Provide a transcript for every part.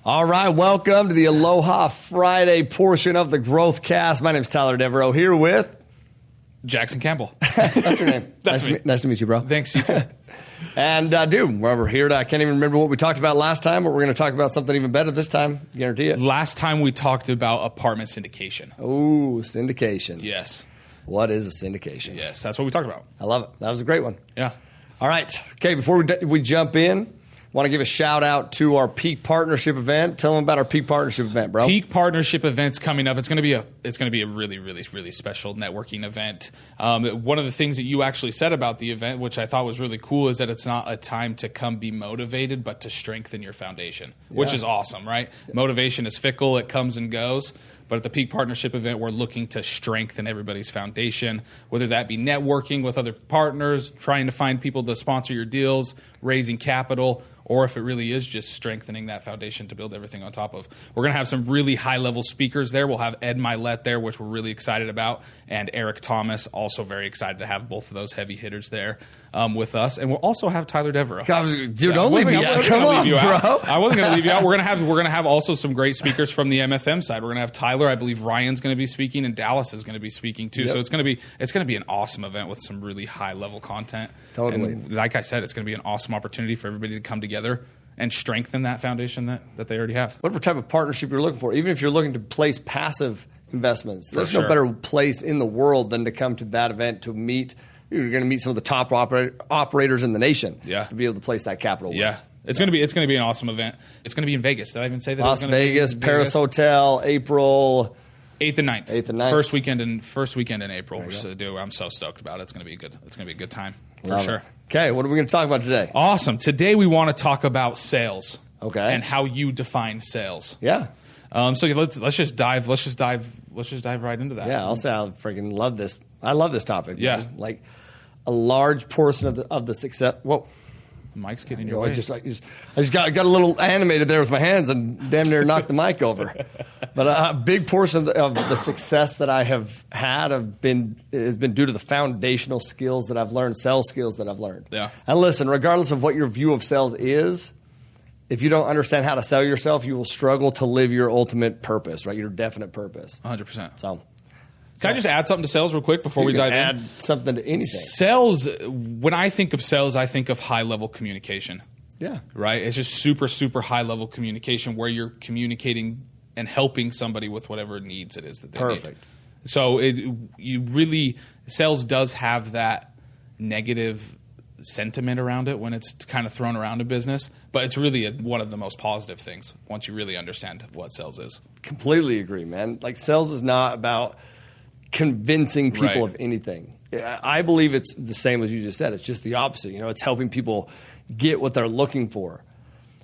All right, welcome to the Aloha Friday portion of the Growthcast. My name is Tyler Devereaux, here with Jackson Campbell. That's your name. That's me. Nice to meet you, bro. Thanks, you too. And dude, we're here. I can't even remember what we talked about last time, but we're going to talk about something even better this time. Guarantee it. Last time we talked about apartment syndication. Oh, syndication. Yes. What is a syndication? Yes, that's what we talked about. I love it. That was a great one. Yeah. All right. Okay, before we jump in, want to give a shout out to our Peak Partnership event. Tell them about our Peak Partnership event, bro. Peak Partnership event's coming up. It's going to be a really special networking event. One of the things that you actually said about the event, which I thought was really cool, is that it's not a time to come be motivated, but to strengthen your foundation, which is awesome, right? Motivation is fickle. It comes and goes. But at the Peak Partnership event, we're looking to strengthen everybody's foundation, whether that be networking with other partners, trying to find people to sponsor your deals, raising capital, or if it really is just strengthening that foundation to build everything on top of. We're going to have some really high-level speakers there. We'll have Ed Milet there, which we're really excited about, and Eric Thomas, also very excited to have both of those heavy hitters there with us. And we'll also have Tyler Devereaux. Dude, don't leave me out. Come on, bro. I wasn't going to leave you out. We're going to have also some great speakers from the MFM side. We're going to have Tyler. I believe Ryan's going to be speaking, and Dallas is going to be speaking too. Yep. So it's going to be an awesome event with some really high-level content. Totally. And like I said, it's going to be an awesome opportunity for everybody to come together and strengthen that foundation that they already have. Whatever type of partnership you're looking for, even if you're looking to place passive investments, there's no better place in the world than to come to that event to meet. You're going to meet some of the top operators in the nation. Yeah. To be able to place that capital. With. Yeah. It's going to be an awesome event. It's going to be in Vegas. Did I even say that? Las Vegas, Paris Hotel, April 8th and 9th. 8th and 9th. First weekend in April. I'm so stoked about it. It's going to be good. It's going to be a good time for sure. Okay, what are we going to talk about today? Awesome. Today we want to talk about sales. Okay. And how you define sales. Yeah. So let's just dive right into that. Yeah, I'll say I freaking love this. I love this topic. Yeah. Man. Like a large portion of the success. Whoa. Mike's getting your way. I just got a little animated there with my hands and damn near knocked the mic over. But a big portion of the success that I have had has been due to the foundational skills that I've learned, sales skills that I've learned. Yeah. And listen, regardless of what your view of sales is, if you don't understand how to sell yourself, you will struggle to live your ultimate purpose, right? Your definite purpose. 100%. So. Can I just add something to sales real quick before we dive in? Add something to anything. Sales, when I think of sales, I think of high-level communication. Yeah. Right? It's just super, super high-level communication where you're communicating and helping somebody with whatever needs it is that they need. Perfect. So sales does have that negative sentiment around it when it's kind of thrown around in business, but it's really one of the most positive things once you really understand what sales is. Completely agree, man. Like sales is not about convincing people of anything. I believe it's the same as you just said. It's just the opposite. It's helping people get what they're looking for.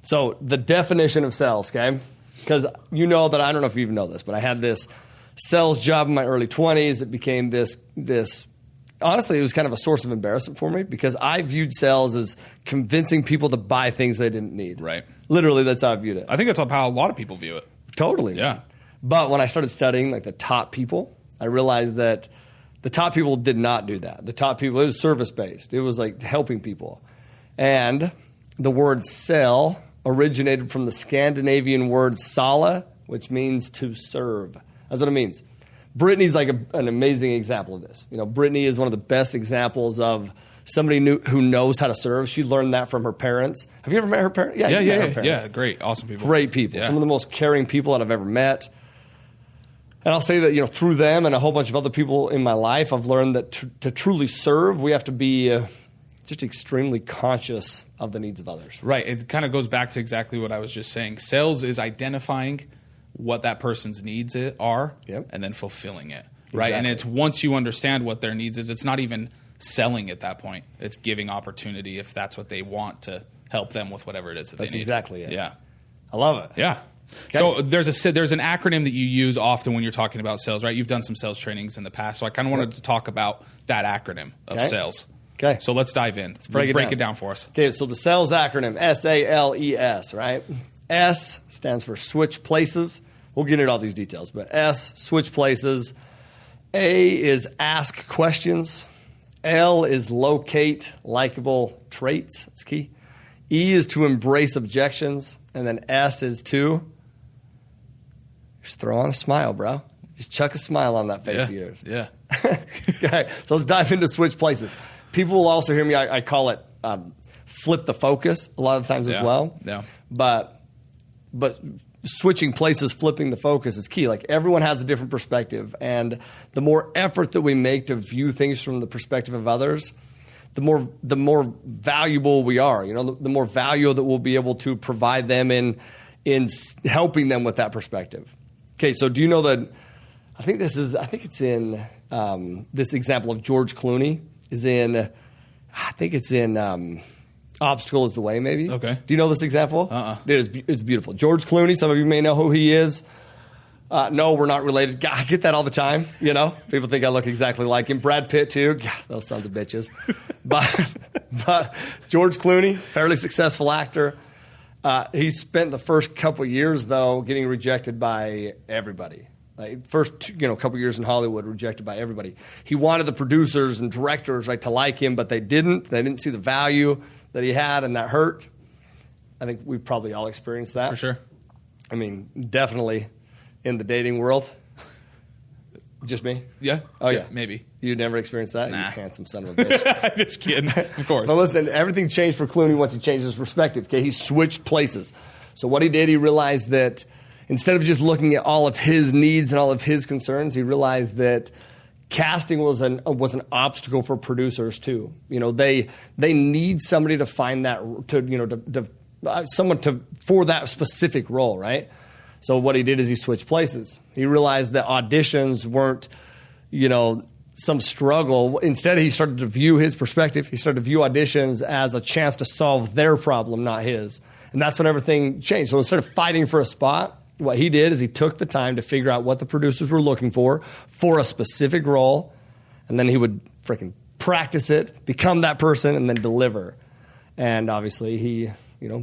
So the definition of sales, okay? Because that I don't know if you even know this, but I had this sales job in my early 20s. It became this. Honestly, it was kind of a source of embarrassment for me because I viewed sales as convincing people to buy things they didn't need. Right. Literally, that's how I viewed it. I think that's how a lot of people view it. Totally. Yeah. But when I started studying like the top people, I realized that the top people did not do that. The top people, it was service-based. It was like helping people. And the word sell originated from the Scandinavian word sala, which means to serve. That's what it means. Brittany's like an amazing example of this. Brittany is one of the best examples of somebody who knows how to serve. She learned that from her parents. Have you ever met her parents? Yeah. Her parents. Yeah, great. Awesome people. Great people. Yeah. Some of the most caring people that I've ever met. And I'll say that, through them and a whole bunch of other people in my life, I've learned that to truly serve, we have to be just extremely conscious of the needs of others. Right. It kind of goes back to exactly what I was just saying. Sales is identifying what that person's needs are and then fulfilling it. Right. Exactly. And it's once you understand what their needs is, it's not even selling at that point. It's giving opportunity if that's what they want to help them with whatever it is that they need. That's exactly it. Yeah. I love it. Yeah. Okay. So there's an acronym that you use often when you're talking about sales, right? You've done some sales trainings in the past, so I kind of wanted to talk about that acronym of sales. Okay. So let's dive in. Let's break it down for us. Okay, so the sales acronym, SALES, right? S stands for switch places. We'll get into all these details, but S, switch places. A is ask questions. L is locate likable traits. That's key. E is to embrace objections. And then S is to just throw on a smile, bro. Just chuck a smile on that face of yours. Yeah. Okay, so let's dive into switch places. People will also hear me, I call it flip the focus a lot of times as well. Yeah. But switching places, flipping the focus is key. Like everyone has a different perspective, and the more effort that we make to view things from the perspective of others, the more valuable we are. You know, the more value that we'll be able to provide them in helping them with that perspective. Okay, so do you know that? I think it's in this example of George Clooney is in. I think it's in. Obstacle is the Way, maybe. Okay. Do you know this example? Dude, it's beautiful. George Clooney, some of you may know who he is. No, we're not related. God, I get that all the time, you know? People think I look exactly like him. Brad Pitt, too. God, those sons of bitches. But George Clooney, fairly successful actor. He spent the first couple of years, though, getting rejected by everybody. Like first, couple years in Hollywood, rejected by everybody. He wanted the producers and directors, right, to like him, but they didn't. They didn't see the value that he had, and that hurt. I think we've probably all experienced that. For sure. I mean, definitely in the dating world. Just me? Yeah. Oh, yeah. Maybe. You never experienced that? Nah. You handsome son of a bitch. Just kidding. Of course. But listen, everything changed for Clooney once he changed his perspective. Okay, he switched places. So what he did, he realized that instead of just looking at all of his needs and all of his concerns, he realized that casting was an obstacle for producers too. You know, they need somebody to find that for that specific role, right? So what he did is he switched places. He realized that auditions weren't, some struggle. Instead, he started to view his perspective. He started to view auditions as a chance to solve their problem, not his. And that's when everything changed. So instead of fighting for a spot, what he did is he took the time to figure out what the producers were looking for a specific role, and then he would freaking practice it, become that person, and then deliver. And obviously he,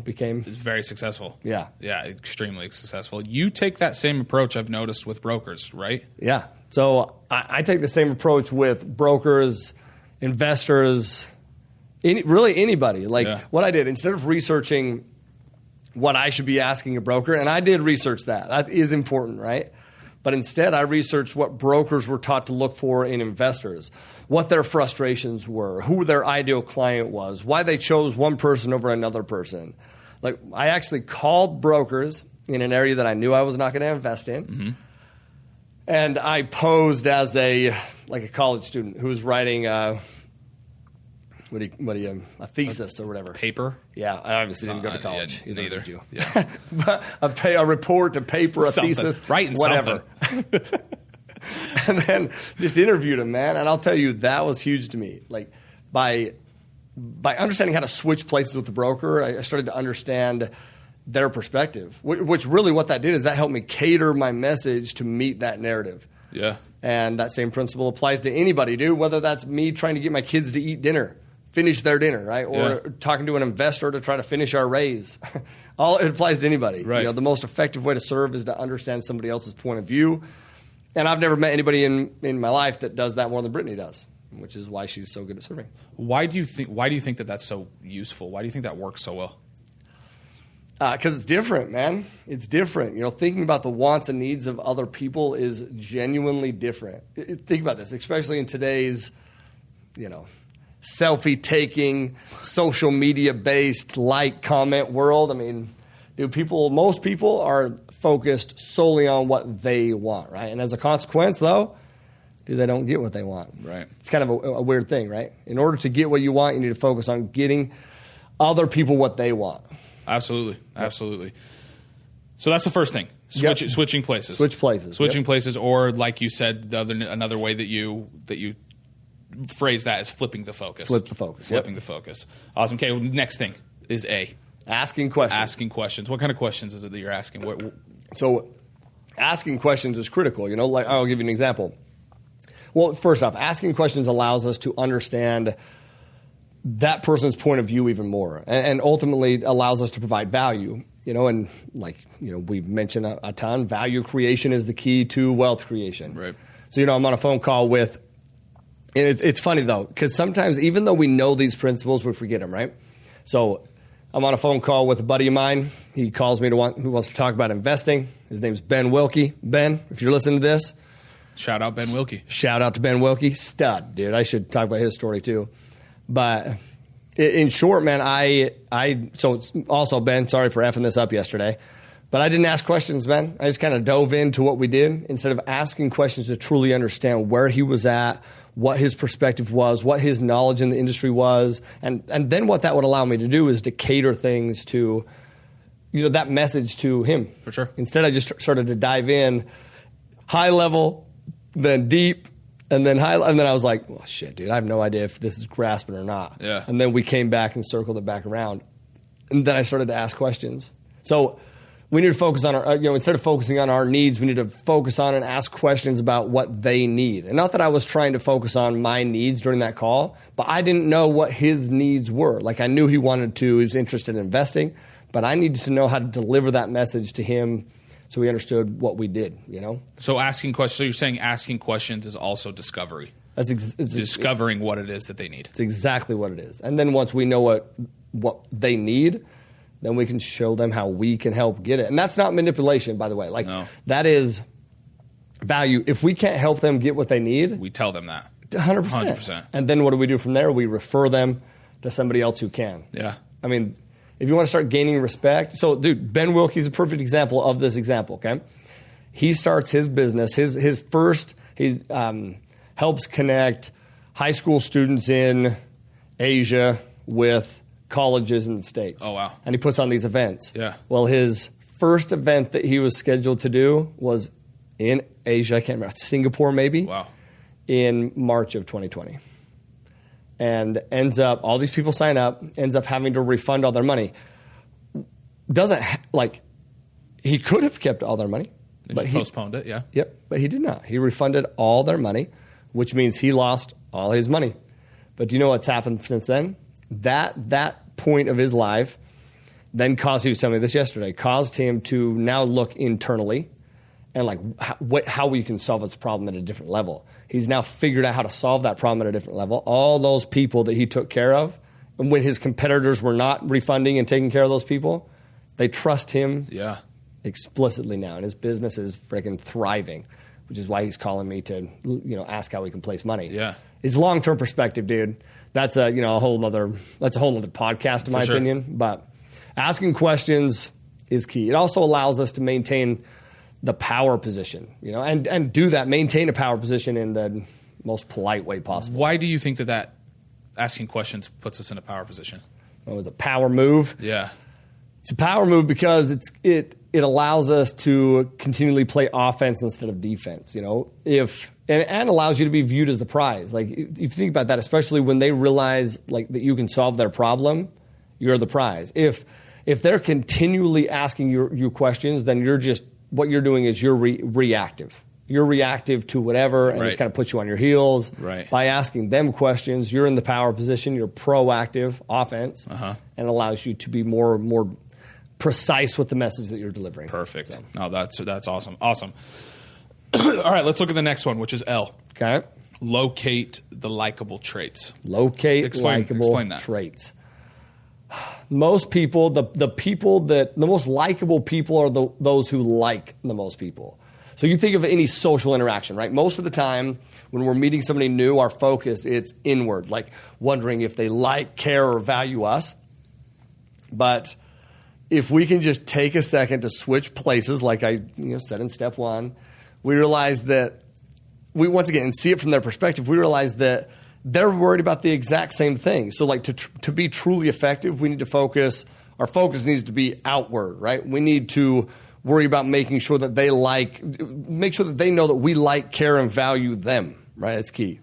became... It's very successful. Yeah. Yeah, extremely successful. You take that same approach, I've noticed, with brokers, right? Yeah. So I take the same approach with brokers, investors, really anybody. What I did, instead of researching what I should be asking a broker, and I did research that. That is important, right? But instead, I researched what brokers were taught to look for in investors, what their frustrations were, who their ideal client was, why they chose one person over another person. Like, I actually called brokers in an area that I knew I was not going to invest in, mm-hmm. and I posed as a college student who was writing a thesis or whatever. Paper? Yeah, I obviously didn't go to college. Yeah, neither. Did you? Yeah. But a report, a paper, a thesis, writing whatever. And then just interviewed him, man. And I'll tell you, that was huge to me. Like by understanding how to switch places with the broker, I started to understand their perspective. Which really what that did is that helped me cater my message to meet that narrative. Yeah. And that same principle applies to anybody, dude. Whether that's me trying to get my kids to eat dinner, finish their dinner, right? Or talking to an investor to try to finish our raise. It applies to anybody. Right. The most effective way to serve is to understand somebody else's point of view. And I've never met anybody in my life that does that more than Brittany does, which is why she's so good at serving. Why do you think that that's so useful? Why do you think that works so well? Because it's different, man. It's different. Thinking about the wants and needs of other people is genuinely different. Think about this, especially in today's, selfie-taking, social media-based comment world. I mean, most people are focused solely on what they want, right? And as a consequence, though, they don't get what they want. Right. It's kind of a weird thing, right? In order to get what you want, you need to focus on getting other people what they want. Absolutely. Absolutely. So that's the first thing. Switching places. Switch places. Switching places, or like you said, another way that you phrase that is flipping the focus. Flip the focus. Flipping the focus. Awesome. Okay, well, next thing is A. Asking questions. Asking questions. What kind of questions is it that you're asking? So asking questions is critical. I'll give you an example. Well, first off, asking questions allows us to understand that person's point of view even more, and ultimately allows us to provide value. We've mentioned a ton. Value creation is the key to wealth creation. Right. So, I'm on a phone call with, and it's funny though, because sometimes even though we know these principles, we forget them, right? So I'm on a phone call with a buddy of mine. He calls me who wants to talk about investing. His name's Ben Wilkie. Ben, if you're listening to this. Shout out Ben Wilkie. Shout out to Ben Wilkie. Stud, dude. I should talk about his story too. But in short, man, so also, Ben, sorry for effing this up yesterday. But I didn't ask questions, Ben. I just kind of dove into what we did instead of asking questions to truly understand where he was at, what his perspective was, what his knowledge in the industry was. And then what that would allow me to do is to cater things to, that message to him. For sure. Instead, I just started to dive in high level, then deep, and then high. And then I was like, well, shit, dude, I have no idea if this is grasping or not. Yeah. And then we came back and circled it back around. And then I started to ask questions. So we need to focus on our, instead of focusing on our needs, we need to focus on and ask questions about what they need. And not that I was trying to focus on my needs during that call, but I didn't know what his needs were. Like I knew he was interested in investing, but I needed to know how to deliver that message to him so he understood what we did, So asking questions, so you're saying asking questions is also discovery. It's discovering what it is that they need. It's exactly what it is. And then once we know what they need, then we can show them how we can help get it. And that's not manipulation, by the way. That is value. If we can't help them get what they need, we tell them that. 100%. And then what do we do from there? We refer them to somebody else who can. Yeah. I mean, if you want to start gaining respect. So, dude, Ben Wilkie is a perfect example of this example, okay? He starts his business. He helps connect high school students in Asia with colleges in the States. Oh, wow. And he puts on these events. Yeah. Well, his first event that he was scheduled to do was in Asia. I can't remember. Singapore, maybe. Wow. In March of 2020. And all these people sign up, ends up having to refund all their money. He could have kept all their money. But he postponed it, yeah. Yep, but he did not. He refunded all their money, which means he lost all his money. But do you know what's happened since then? That point of his life then he was telling me this yesterday, caused him to now look internally and how we can solve this problem at a different level. He's now figured out how to solve that problem at a different level. All those people that he took care of, and when his competitors were not refunding and taking care of those people, they trust him explicitly now. And his business is freaking thriving, which is why he's calling me to ask how we can place money. Yeah. His long-term perspective, dude, that's a whole other podcast in my opinion. But asking questions is key. It also allows us to maintain the power position, and do that, maintain a power position in the most polite way possible. Why do you think that asking questions puts us in a power position? It was a power move. Yeah. It's a power move because it allows us to continually play offense instead of defense, and allows you to be viewed as the prize. Like if you think about that, especially when they realize that you can solve their problem, you're the prize. If they're continually asking you questions, then what you're doing is you're reactive. You're reactive to whatever, and just kind of puts you on your heels. Right. By asking them questions, you're in the power position. You're proactive offense, and allows you to be more precise with the message that you're delivering. Perfect. So. No, that's awesome. Awesome. All right, let's look at the next one, which is L. Okay. Locate the likable traits. Explain that. Traits. Most people, the most likable people are those who like the most people. So you think of any social interaction, right? Most of the time when we're meeting somebody new, our focus, it's inward, like wondering if they like, care, or value us. But if we can just take a second to switch places, like I said in step one, we realize that once again, and see it from their perspective, we realize that they're worried about the exact same thing. So to be truly effective, we need to focus. Our focus needs to be outward, right? We need to worry about making sure that make sure that they know that we like, care, and value them, right? That's key.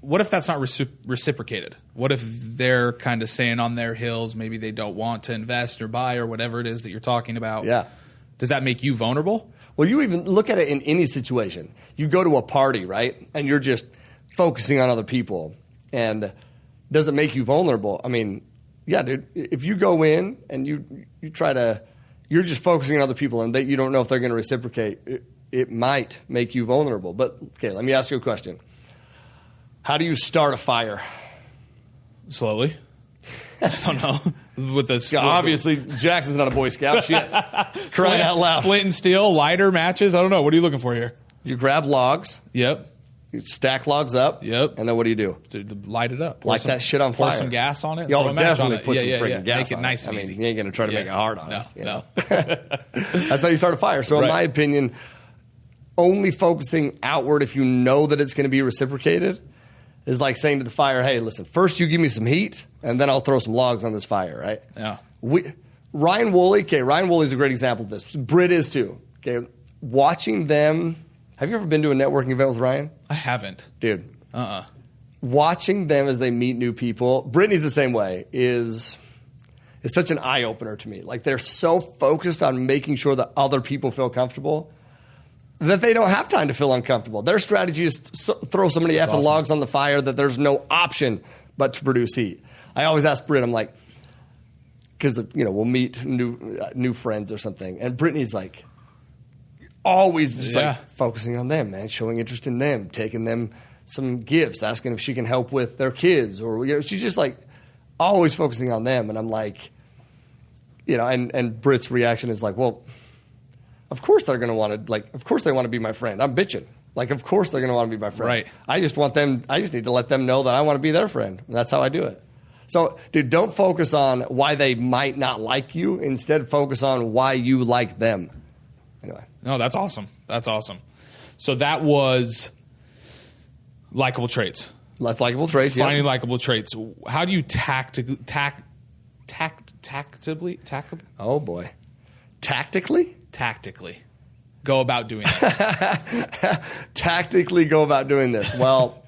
What if that's not reciprocated? What if they're kind of saying on their hills, maybe they don't want to invest or buy or whatever it is that you're talking about? Yeah. Does that make you vulnerable? Well, you even look at it in any situation. You go to a party, right? And you're just focusing on other people. And does it make you vulnerable? I mean, yeah, dude. If you go in and you try to, you're just focusing on other people and you don't know if they're going to reciprocate, it might make you vulnerable. But, okay, let me ask you a question. How do you start a fire? Slowly. I don't know. With the obviously, Jackson's not a Boy Scout. Shit. Crying out loud. Flint and steel, lighter, matches. I don't know. What are you looking for here? You grab logs. Yep. You stack logs up. Yep. And then what do you do? Light it up. Light that shit on fire. Pour some gas on it. Yo, definitely put some freaking gas on it. Make it nice and easy. easy. You ain't going to try to make it hard on us. No. That's how you start a fire. So in my opinion, only focusing outward if you know that it's going to be reciprocated is like saying to the fire, hey, listen, first you give me some heat, and then I'll throw some logs on this fire, right? Yeah. Ryan Woolley's a great example of this. Britt is too. Okay, watching them. Have you ever been to a networking event with Ryan? I haven't. Dude. Watching them as they meet new people. Brittany's the same way. Is such an eye-opener to me. Like, they're so focused on making sure that other people feel comfortable that they don't have time to feel uncomfortable. Their strategy is throw so many effing logs on the fire that there's no option but to produce heat. I always ask Britt, I'm like, because, we'll meet new friends or something, and Brittany's like, always just like focusing on them, man, showing interest in them, taking them some gifts, asking if she can help with their kids, or she's just like always focusing on them. And I'm like, and Britt's reaction is like, well, of course they're going to want to, like, of course they want to be my friend. I'm bitching. Like, of course they're going to want to be my friend. Right. I just need to let them know that I want to be their friend. And that's how I do it. So, dude, don't focus on why they might not like you. Instead, focus on why you like them. Anyway. No, that's awesome. That's awesome. So that was likable traits. Likable traits, Finding likable traits. How do you tactically? Oh, boy. Tactically go about doing this? Tactically go about doing this. Well,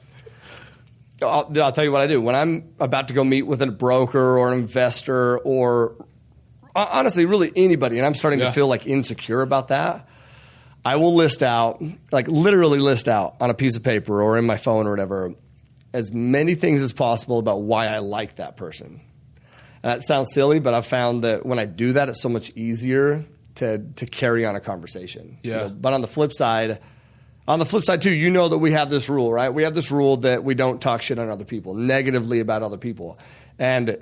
I'll tell you what I do. When I'm about to go meet with a broker or an investor or honestly really anybody, and I'm starting to feel like insecure about that, I will literally list out on a piece of paper or in my phone or whatever as many things as possible about why I like that person. And that sounds silly, but I've found that when I do that, it's so much easier to carry on a conversation. Yeah. But on the flip side too, that we have this rule, right? We have this rule that we don't talk shit on other people, negatively about other people. And,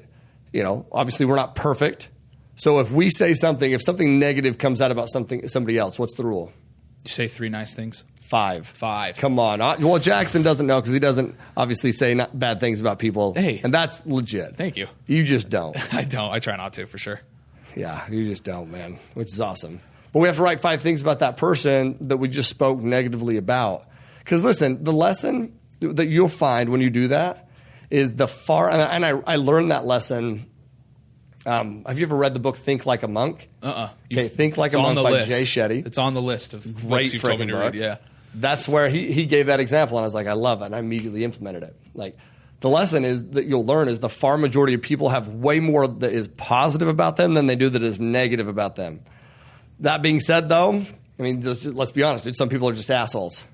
obviously we're not perfect. So if we say something, if something negative comes out about somebody else, what's the rule? You say 3 nice things. 5. Come on. Well, Jackson doesn't know because he doesn't obviously say bad things about people. Hey. And that's legit. Thank you. You just don't. I don't. I try not to, for sure. Yeah, you just don't, man, which is awesome. But we have to write 5 things about that person that we just spoke negatively about. Because listen, the lesson that you'll find when you do that is and I learned that lesson. Have you ever read the book Think Like a Monk? Okay, Think Like a Monk by Jay Shetty. It's on the list of great books you've told me to read. Yeah. That's where he gave that example, and I was like, I love it, and I immediately implemented it. Like, the lesson is that you'll learn is the far majority of people have way more that is positive about them than they do that is negative about them. That being said, though, let's be honest, dude, some people are just assholes.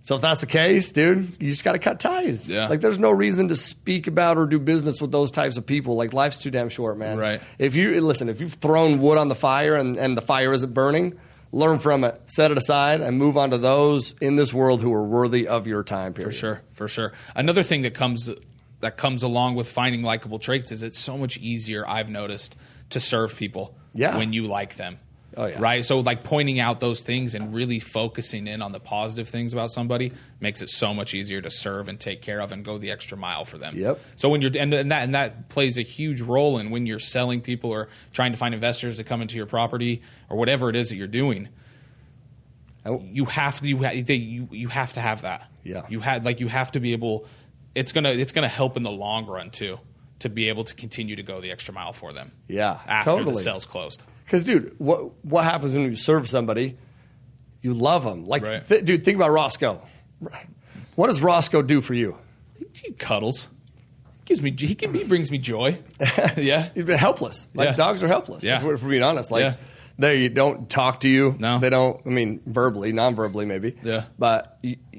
So if that's the case, dude, you just got to cut ties. Yeah. Like, there's no reason to speak about or do business with those types of people. Like, life's too damn short, man. Right. If you've thrown wood on the fire and the fire isn't burning, learn from it, set it aside, and move on to those in this world who are worthy of your time period. For sure. Another thing that comes along with finding likable traits is it's so much easier, I've noticed, to serve people when you like them. Oh, yeah. Right? So like pointing out those things and really focusing in on the positive things about somebody makes it so much easier to serve and take care of and go the extra mile for them. Yep. So when you're and that plays a huge role in when you're selling people or trying to find investors to come into your property or whatever it is that you're doing. You have to have that. Yeah. You have to be able. It's gonna help in the long run too, to be able to continue to go the extra mile for them. Yeah, after the sale's closed. Because, dude, what happens when you serve somebody? You love them. Like, right. Dude, think about Roscoe. What does Roscoe do for you? He cuddles. He brings me joy. Yeah, He's been helpless. Like, dogs are helpless. Yeah. If we're being honest. Like, they don't talk to you. No, they don't. Verbally, non-verbally, maybe. Yeah. But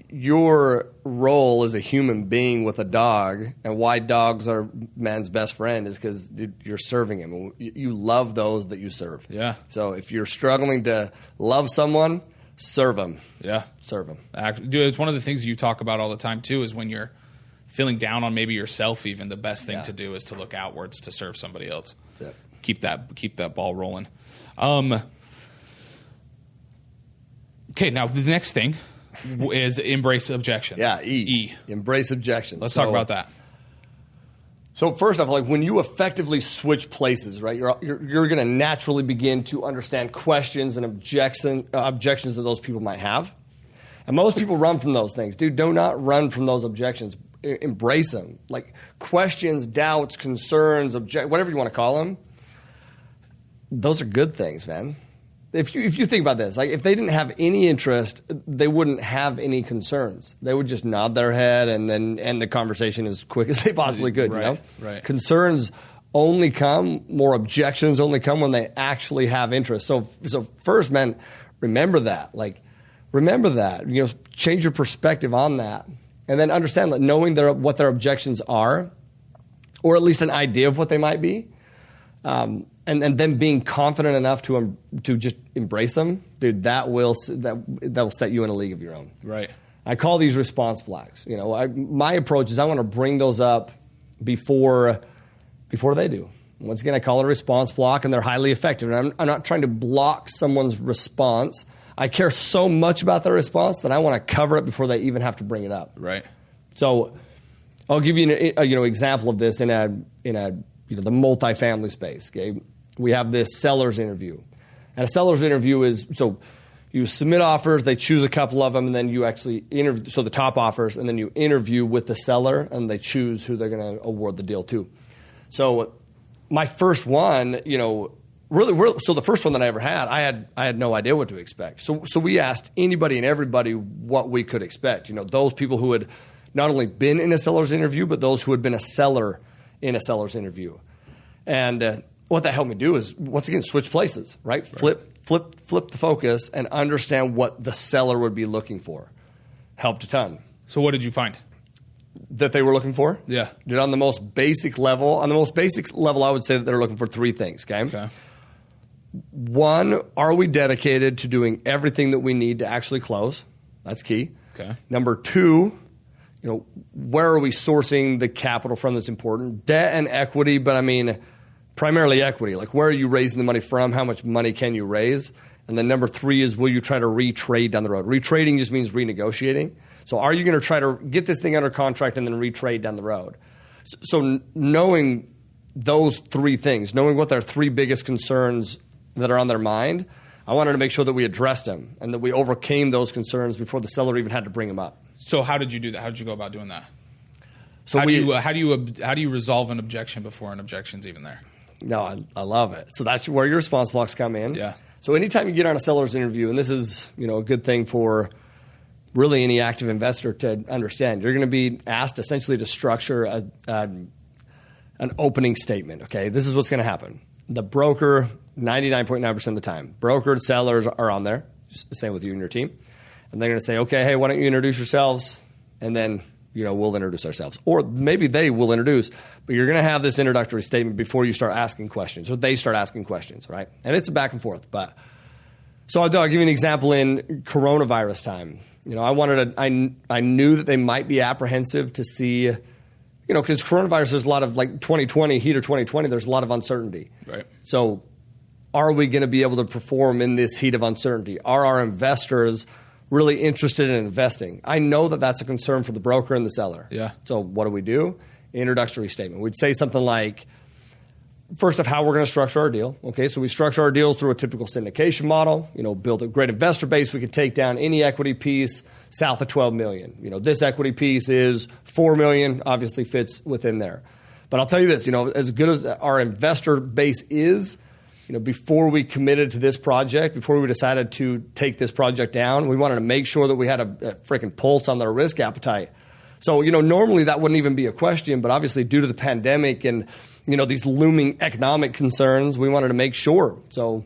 your role as a human being with a dog, and why dogs are man's best friend, is because you're serving him. You love those that you serve. Yeah. So if you're struggling to love someone, serve them. Yeah. Serve them. Dude, it's one of the things you talk about all the time too. Is when you're feeling down on maybe yourself, even the best thing to do is to look outwards to serve somebody else. Keep that ball rolling. Okay, now the next thing is embrace objections. Yeah, E. Embrace objections. Let's talk about that. So first off, like when you effectively switch places, right, you're going to naturally begin to understand questions and objections that those people might have. And most people run from those things. Dude, do not run from those objections. Embrace them. Like questions, doubts, concerns, whatever you want to call them. Those are good things, man. If you think about this, like if they didn't have any interest, they wouldn't have any concerns. They would just nod their head and then end the conversation as quick as they possibly could. Right, you know? Right. Concerns only come, more objections only come when they actually have interest. So first, man, remember that. Like remember that. You know, change your perspective on that, and then understand that knowing what their objections are, or at least an idea of what they might be. And then being confident enough to just embrace them, dude, that will set you in a league of your own. Right. I call these response blocks. You know, my approach is I want to bring those up before they do. Once again, I call it a response block, and they're highly effective. And I'm not trying to block someone's response. I care so much about their response that I want to cover it before they even have to bring it up. Right. So I'll give you an example of this in the multifamily space. Okay. We have this seller's interview. And a seller's interview is, so you submit offers, they choose a couple of them, and then you actually interview, so the top offers, and then you interview with the seller, and they choose who they're going to award the deal to. So my first one, really, so the first one that I ever had, I had no idea what to expect. So we asked anybody and everybody what we could expect. You know, those people who had not only been in a seller's interview, but those who had been a seller in a seller's interview. And what that helped me do is, once again, switch places, right? Flip the focus and understand what the seller would be looking for. Helped a ton. So what did you find? That they were looking for? Yeah. Dude, on the most basic level, I would say that they're looking for three things, okay? One, are we dedicated to doing everything that we need to actually close? That's key. Okay. Number two, where are we sourcing the capital from that's important? Debt and equity, but I mean, primarily equity. Like, where are you raising the money from? How much money can you raise? And then number three is, will you try to retrade down the road? Retrading just means renegotiating. So are you going to try to get this thing under contract and then retrade down the road? So knowing those three things, knowing what their three biggest concerns that are on their mind, I wanted to make sure that we addressed them and that we overcame those concerns before the seller even had to bring them up. So how did you do that? How did you go about doing that? So how do you resolve an objection before an objection's even there? No, I love it. So that's where your response blocks come in. Yeah. So anytime you get on a seller's interview, and this is a good thing for really any active investor to understand, you're going to be asked essentially to structure an opening statement. Okay, this is what's going to happen. The broker, 99.9% of the time, broker and sellers are on there. Same with you and your team, and they're going to say, okay, hey, why don't you introduce yourselves, and then we'll introduce ourselves. Or maybe they will introduce, but you're going to have this introductory statement before you start asking questions, or they start asking questions, right? And it's a back and forth. But so I'll give you an example in coronavirus time. I knew that they might be apprehensive to see, because coronavirus, there's a lot of, like 2020, heat of 2020, there's a lot of uncertainty. Right. So are we going to be able to perform in this heat of uncertainty? Are our investors really interested in investing? I know that that's a concern for the broker and the seller. Yeah. So what do? Introductory statement. We'd say something like, first of how we're going to structure our deal. Okay, so we structure our deals through a typical syndication model. Build a great investor base. We can take down any equity piece south of $12 million. This equity piece is $4 million. Obviously fits within there. But I'll tell you this. As good as our investor base is, before we committed to this project, before we decided to take this project down, we wanted to make sure that we had a freaking pulse on their risk appetite. So, normally that wouldn't even be a question, but obviously due to the pandemic and, these looming economic concerns, we wanted to make sure. So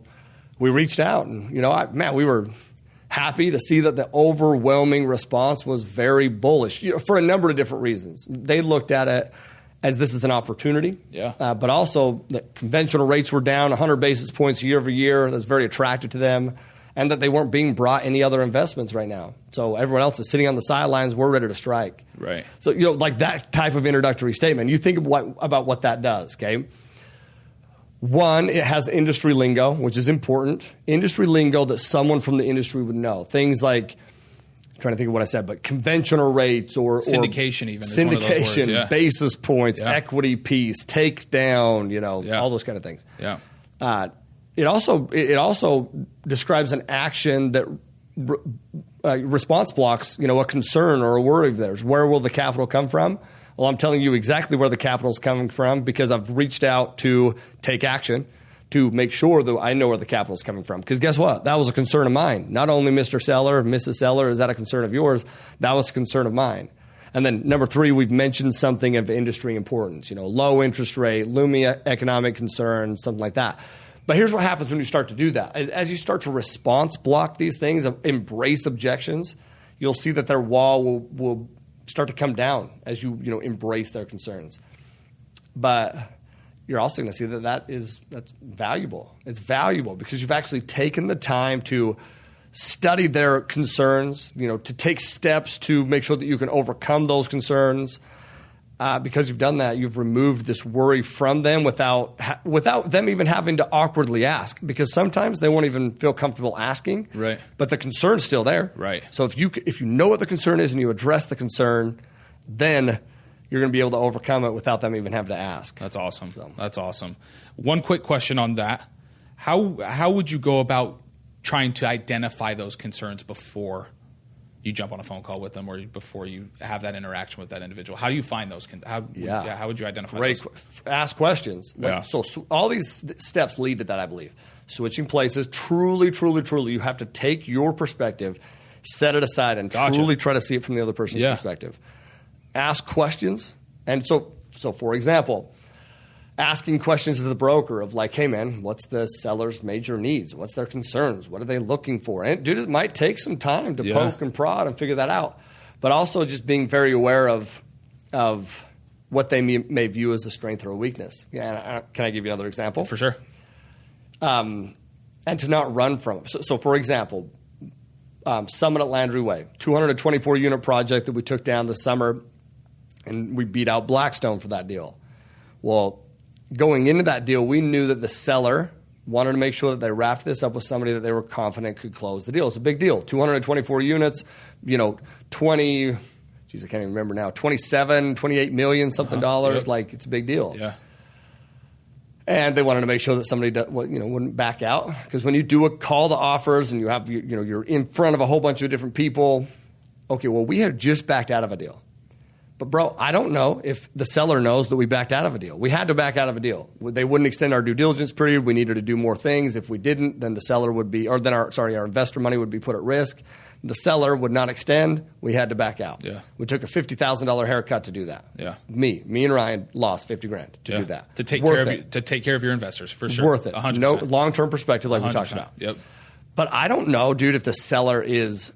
we reached out and, we were happy to see that the overwhelming response was very bullish, for a number of different reasons. They looked at it as this is an opportunity. Yeah. But also the conventional rates were down 100 basis points year over year. That's very attractive to them. and that they weren't being brought any other investments right now. So everyone else is sitting on the sidelines. We're ready to strike. Right. So, like that type of introductory statement, you think about what that does, okay? One, it has industry lingo, which is important. Industry lingo that someone from the industry would know. Things like, I'm trying to think of what I said, but conventional rates or syndication even. Syndication, is one of those words, yeah. Basis points, equity piece, takedown, all those kind of things. Yeah. It also describes an action that response blocks, a concern or a worry of theirs. Where will the capital come from? Well, I'm telling you exactly where the capital is coming from because I've reached out to take action to make sure that I know where the capital is coming from. Because guess what? That was a concern of mine. Not only Mr. Seller, Mrs. Seller, is that a concern of yours? That was a concern of mine. And then number 3, we've mentioned something of industry importance. Low interest rate, looming economic concerns, something like that. But here's what happens when you start to do that. As you start to response block these things, embrace objections, you'll see that their wall will start to come down as you embrace their concerns. But you're also going to see that's valuable. It's valuable because you've actually taken the time to study their concerns, to take steps to make sure that you can overcome those concerns. Because you've done that, you've removed this worry from them without them even having to awkwardly ask. Because sometimes they won't even feel comfortable asking. Right. But the concern's still there. Right. So if you know what the concern is and you address the concern, then you're going to be able to overcome it without them even having to ask. That's awesome. That's awesome. One quick question on that: How would you go about trying to identify those concerns before you jump on a phone call with them or before you have that interaction with that individual? How do you find those? How would you identify those? Ask questions. So all these steps lead to that, I believe. Switching places, truly, you have to take your perspective, set it aside, and truly try to see it from the other person's perspective. Ask questions. And so for example, asking questions to the broker of like, hey, man, what's the seller's major needs? What's their concerns? What are they looking for? And it might take some time to poke and prod and figure that out. But also just being very aware of what they may view as a strength or a weakness. Yeah, can I give you another example? For sure. And to not run from it. So for example, Summit at Landry Way, 224-unit project that we took down this summer, and we beat out Blackstone for that deal. Well, going into that deal, we knew that the seller wanted to make sure that they wrapped this up with somebody that they were confident could close the deal. It's a big deal. 224 units, 20, I can't even remember now, 27, 28 million something dollars. Yep. Like, it's a big deal. Yeah. And they wanted to make sure that somebody wouldn't back out. Because when you do a call to offers and you have, you're in front of a whole bunch of different people, okay, well, we had just backed out of a deal. But, bro, I don't know if the seller knows that we backed out of a deal. We had to back out of a deal. They wouldn't extend our due diligence period. We needed to do more things. If we didn't, then the seller would be, or then our investor money would be put at risk. The seller would not extend. We had to back out. Yeah. We took a $50,000 haircut to do that. Yeah. Me and Ryan lost $50,000 to do that. To take care of your investors, for sure. Worth it. 100%. No long-term perspective like 100%. We talked about. Yep. But I don't know, dude, if the seller is,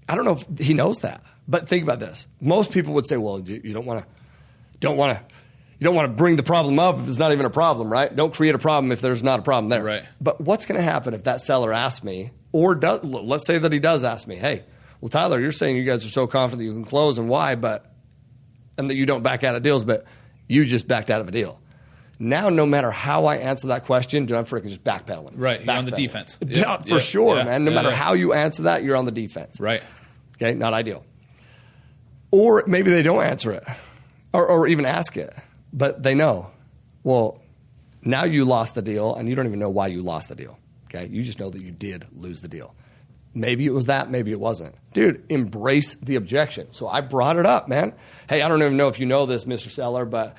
I don't know if he knows that. But think about this. Most people would say, well, you don't want to bring the problem up if it's not even a problem, right? Don't create a problem if there's not a problem there. Right. But what's going to happen if that seller asks me, or let's say that he does ask me, hey, well, Tyler, you're saying you guys are so confident you can close, and why? And that you don't back out of deals, but you just backed out of a deal. Now, no matter how I answer that question, dude, I'm freaking just backpedaling. Right. You're on the defense. Yeah, for sure, man. No matter how you answer that, you're on the defense. Right. Okay, not ideal. Or maybe they don't answer it or even ask it, but they know. Well, now you lost the deal, and you don't even know why you lost the deal. Okay, you just know that you did lose the deal. Maybe it was that, maybe it wasn't. Dude, embrace the objection. So I brought it up, man. Hey, I don't even know if you know this, Mr. Seller, but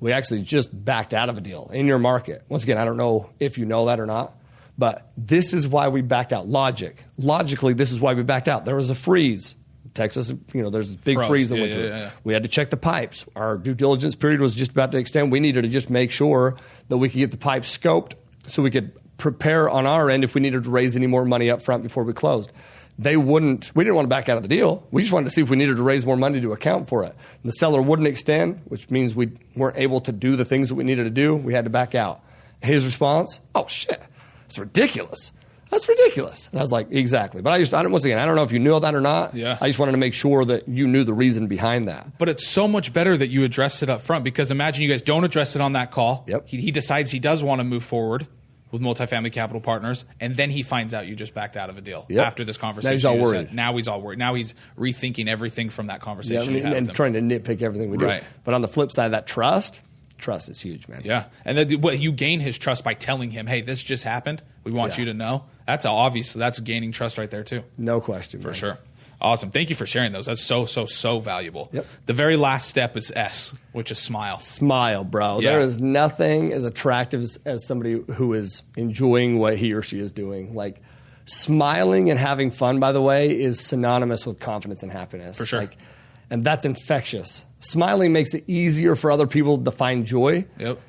we actually just backed out of a deal in your market. Once again, I don't know if you know that or not, but this is why we backed out. Logically, this is why we backed out. There was a freeze. Texas, there's a big freeze that went through. Yeah. We had to check the pipes. Our due diligence period was just about to extend. We needed to just make sure that we could get the pipes scoped so we could prepare on our end if we needed to raise any more money up front before we closed. We didn't want to back out of the deal. We just wanted to see if we needed to raise more money to account for it. And the seller wouldn't extend, which means we weren't able to do the things that we needed to do. We had to back out. His response, oh, shit, it's ridiculous. that's ridiculous. And I was like, exactly. But once again, I don't know if you knew that or not. Yeah. I just wanted to make sure that you knew the reason behind that. But it's so much better that you address it up front, because imagine you guys don't address it on that call. Yep. He decides he does want to move forward with Multifamily Capital Partners, and then he finds out you just backed out of a deal after this conversation. Now he's all worried. Now he's all worried. Now he's rethinking everything from that conversation and trying to nitpick everything we do. Right. But on the flip side, that trust is huge, man. Yeah. And then you gain his trust by telling him, hey, this just happened. We want you to know. That's obviously, that's gaining trust right there too. No question. For sure. Awesome. Thank you for sharing those. That's so valuable. Yep. The very last step is S, which is smile. Smile, bro. Yeah. There is nothing as attractive as somebody who is enjoying what he or she is doing. Like, smiling and having fun, by the way, is synonymous with confidence and happiness. For sure. And that's infectious. Smiling makes it easier for other people to find joy. Yep.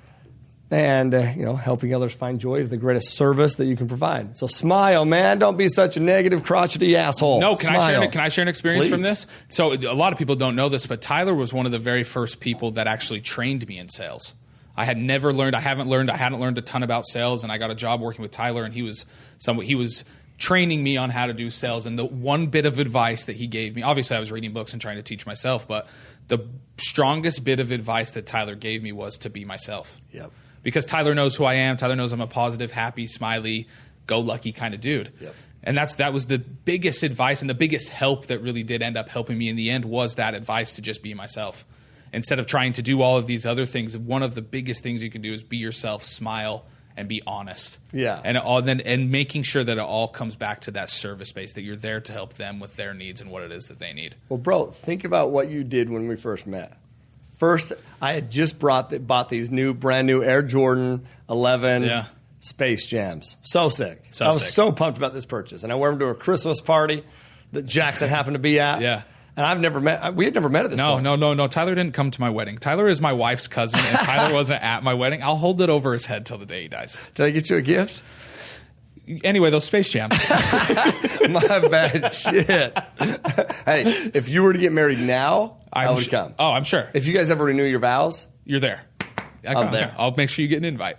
And, helping others find joy is the greatest service that you can provide. So smile, man. Don't be such a negative, crotchety asshole. No, can I share an experience Please. from this? So a lot of people don't know this, but Tyler was one of the very first people that actually trained me in sales. I hadn't learned a ton about sales, and I got a job working with Tyler, and he was training me on how to do sales. And the one bit of advice that he gave me, obviously I was reading books and trying to teach myself, but the strongest bit of advice that Tyler gave me was to be myself. Yep. Because Tyler knows who I am. Tyler knows I'm a positive, happy, smiley, go-lucky kind of dude. Yep. And that was the biggest advice, and the biggest help that really did end up helping me in the end was that advice to just be myself. Instead of trying to do all of these other things, one of the biggest things you can do is be yourself, smile, and be honest. Yeah. And making sure that it all comes back to that service base, that you're there to help them with their needs and what it is that they need. Well, bro, think about what you did when we first met. First, I had just bought these brand new Air Jordan 11 Space Jams. So sick. I was so pumped about this purchase. And I wore them to a Christmas party that Jackson happened to be at. Yeah. And we had never met at this point. No. Tyler didn't come to my wedding. Tyler is my wife's cousin, and Tyler wasn't at my wedding. I'll hold it over his head till the day he dies. Did I get you a gift? Anyway, those Space Jams. My bad shit. Hey, if you were to get married now, I would come. Oh, I'm sure. If you guys ever renew your vows, you're there. I'm there. I'll make sure you get an invite.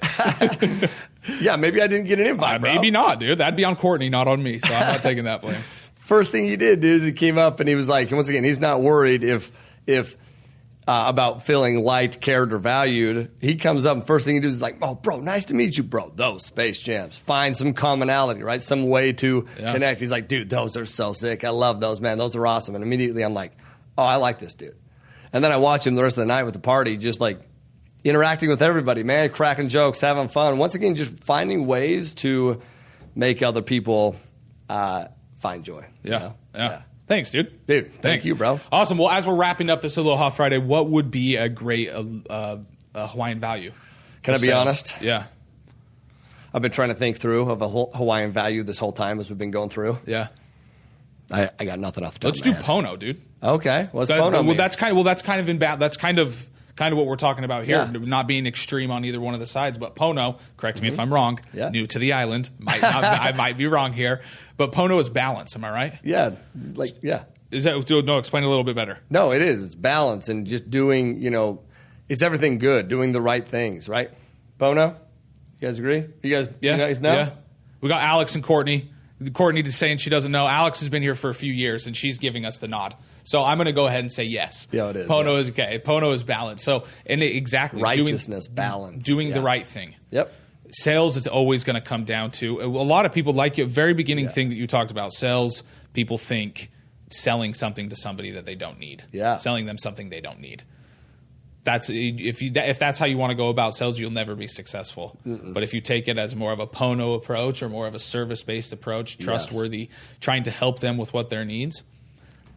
Yeah, maybe I didn't get an invite, bro. Maybe not, dude. That'd be on Courtney, not on me. So I'm not taking that blame. First thing he did, dude, is he came up and he was like, and once again, he's not worried if about feeling liked, cared, or valued. He comes up and first thing he does is like, oh, bro, nice to meet you, bro. Those Space Jams. Find some commonality, right? Some way to connect. He's like, dude, those are so sick. I love those, man. Those are awesome. And immediately I'm like, oh, I like this dude. And then I watch him the rest of the night with the party, just like interacting with everybody, man, cracking jokes, having fun. Once again, just finding ways to make other people find joy. Yeah. Thanks, dude. Thank you, bro. Awesome. Well, as we're wrapping up this Aloha Friday, what would be a great Hawaiian value? Can I be honest? Yeah. I've been trying to think through of a Hawaiian value this whole time as we've been going through. Yeah. I got nothing off the top. Let's do Pono, dude. Okay. What's Pono? Well, that's kind of in bad. That's kind of what we're talking about here. Yeah. Not being extreme on either one of the sides, but Pono. Correct me if I'm wrong. Yeah. New to the island, I might be wrong here, but Pono is balance. Am I right? Yeah. Is that no? Explain a little bit better. No, it is. It's balance and just doing. It's everything good. Doing the right things. Right. Pono. You guys agree? You guys know? Yeah. We got Alex and Courtney. Courtney is saying she doesn't know. Alex has been here for a few years, and she's giving us the nod. So I'm going to go ahead and say yes. Yeah, it is. Pono is okay. Pono is balance. So, exactly. Righteousness, balance. Doing the right thing. Yep. Sales is always going to come down to, a lot of people like your very beginning thing that you talked about, sales, people think selling something to somebody that they don't need. Yeah. Selling them something they don't need. If that's how you want to go about sales, you'll never be successful. Mm-mm. But if you take it as more of a Pono approach or more of a service-based approach, trustworthy, trying to help them with what their needs,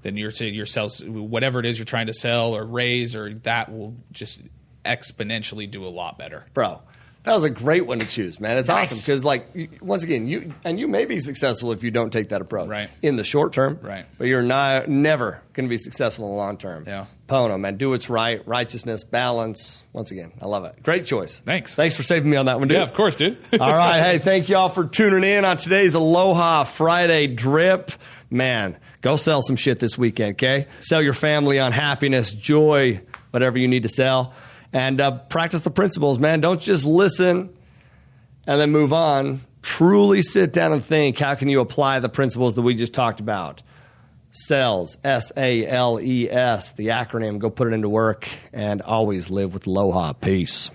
then your sales, whatever it is you're trying to sell or raise, or that will just exponentially do a lot better. Bro, that was a great one to choose, man. It's awesome because, once again, you may be successful if you don't take that approach in the short term, but you're never going to be successful in the long term. Yeah. Pono, man, do what's right, righteousness, balance. Once again, I love it. Great choice. Thanks for saving me on that one, dude. Yeah, of course, dude. All right, hey, thank y'all for tuning in on today's Aloha Friday drip. Man, go sell some shit this weekend, okay? Sell your family on happiness, joy, whatever you need to sell. And practice the principles, man. Don't just listen and then move on. truly sit down and think, how can you apply the principles that we just talked about? SALES, S-A-L-E-S, the acronym. Go put it into work and always live with Aloha. Peace.